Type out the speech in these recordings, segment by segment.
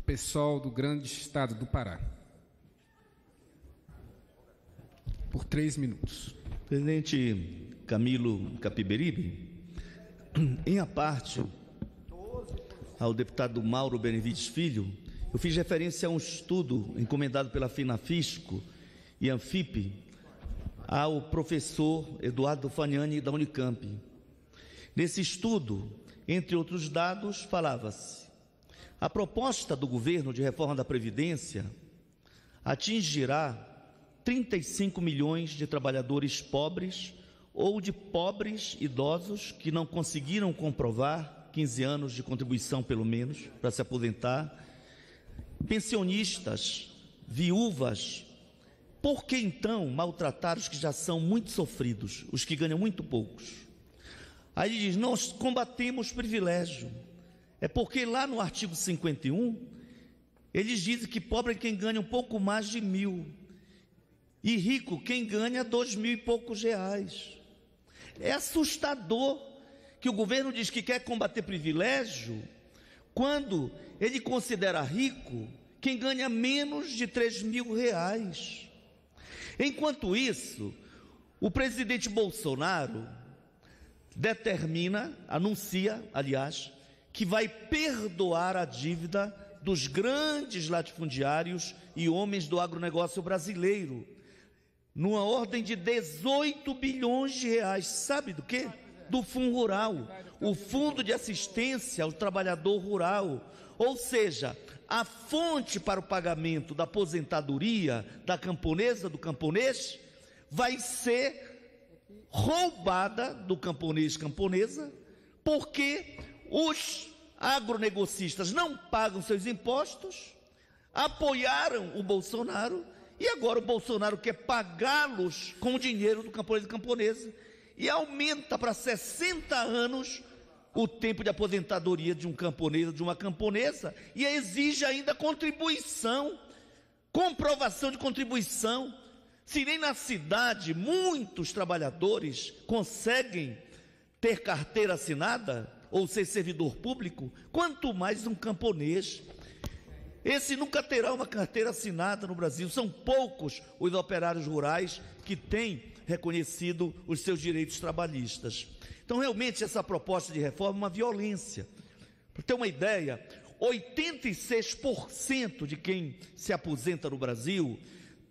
PSOL do grande estado do Pará. Por 3 minutos. Presidente Camilo Capiberibe, em aparte ao deputado Mauro Benevides Filho, eu fiz referência a um estudo encomendado pela FINAFISCO e Anfip ao professor Eduardo Fagnani da Unicamp. Nesse estudo, entre outros dados, falava-se: a proposta do governo de reforma da Previdência atingirá 35 milhões de trabalhadores pobres ou de pobres idosos que não conseguiram comprovar 15 anos de contribuição, pelo menos, para se aposentar, pensionistas, viúvas. Por que então maltratar os que já são muito sofridos, os que ganham muito poucos? Aí ele diz: nós combatemos privilégio. É porque lá no artigo 51, eles dizem que pobre é quem ganha um pouco mais de 1.000, e rico quem ganha 2.000 e poucos reais. É assustador que o governo diz que quer combater privilégio, quando ele considera rico quem ganha menos de 3.000 reais. Enquanto isso, o presidente Bolsonaro anuncia, aliás, que vai perdoar a dívida dos grandes latifundiários e homens do agronegócio brasileiro, numa ordem de 18 bilhões de reais. Sabe do quê? Do Fundo Rural, o Fundo de Assistência ao Trabalhador Rural. Ou seja, a fonte para o pagamento da aposentadoria da camponesa, do camponês, vai ser roubada do camponês, camponesa, porque os agronegocistas não pagam seus impostos, apoiaram o Bolsonaro, e agora o Bolsonaro quer pagá-los com o dinheiro do camponês e camponesa, e aumenta para 60 anos o tempo de aposentadoria de um camponês ou de uma camponesa, e exige ainda contribuição, comprovação de contribuição. Se nem na cidade muitos trabalhadores conseguem ter carteira assinada ou ser servidor público, quanto mais um camponês. Esse nunca terá uma carteira assinada no Brasil. São poucos os operários rurais que têm reconhecido os seus direitos trabalhistas. Então, realmente, essa proposta de reforma é uma violência. Para ter uma ideia, 86% de quem se aposenta no Brasil,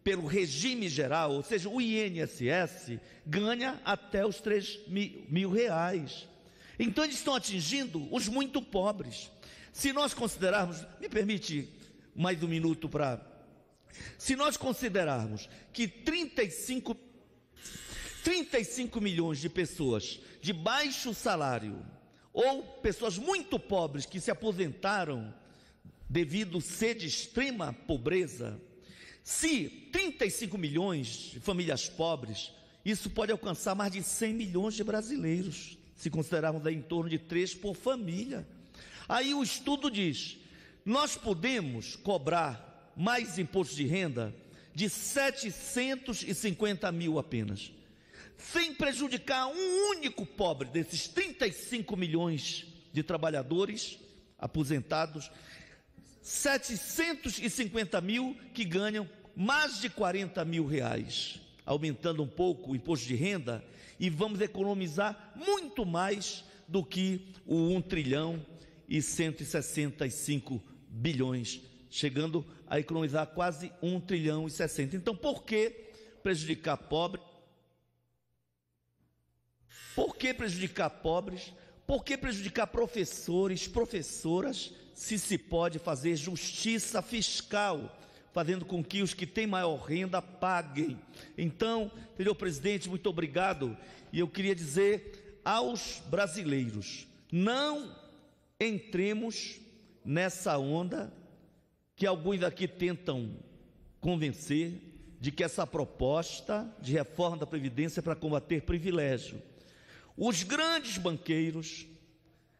pelo regime geral, ou seja, o INSS, ganha até os 3.000 reais. Então, eles estão atingindo os muito pobres. Se nós considerarmos, me permite mais um minuto para... Se nós considerarmos que 35 milhões de pessoas de baixo salário, ou pessoas muito pobres que se aposentaram devido ser de extrema pobreza, se 35 milhões de famílias pobres, isso pode alcançar mais de 100 milhões de brasileiros, se considerarmos aí em torno de 3 por família. Aí o estudo diz: nós podemos cobrar mais imposto de renda de 750 mil apenas, sem prejudicar um único pobre desses 35 milhões de trabalhadores aposentados, 750 mil que ganham mais de 40 mil reais, aumentando um pouco o imposto de renda, e vamos economizar muito mais do que o 1 trilhão e 165 bilhões, chegando a economizar quase 1 trilhão e 60. Então, por que prejudicar pobre? Por que prejudicar pobres? Por que prejudicar professores, professoras, se pode fazer justiça fiscal, fazendo com que os que têm maior renda paguem? Então, senhor presidente, muito obrigado. E eu queria dizer aos brasileiros: não entremos nessa onda que alguns aqui tentam convencer de que essa proposta de reforma da Previdência é para combater privilégio. Os grandes banqueiros,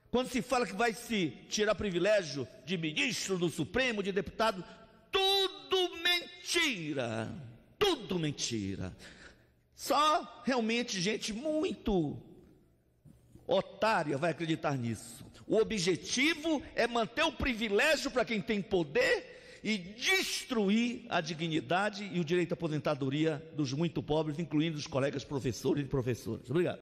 quando se fala que vai se tirar privilégio de ministro do Supremo, de deputado, tudo mentira, tudo mentira. Só realmente gente muito otária vai acreditar nisso. O objetivo é manter o privilégio para quem tem poder e destruir a dignidade e o direito à aposentadoria dos muito pobres, incluindo os colegas professores e professoras. Obrigado.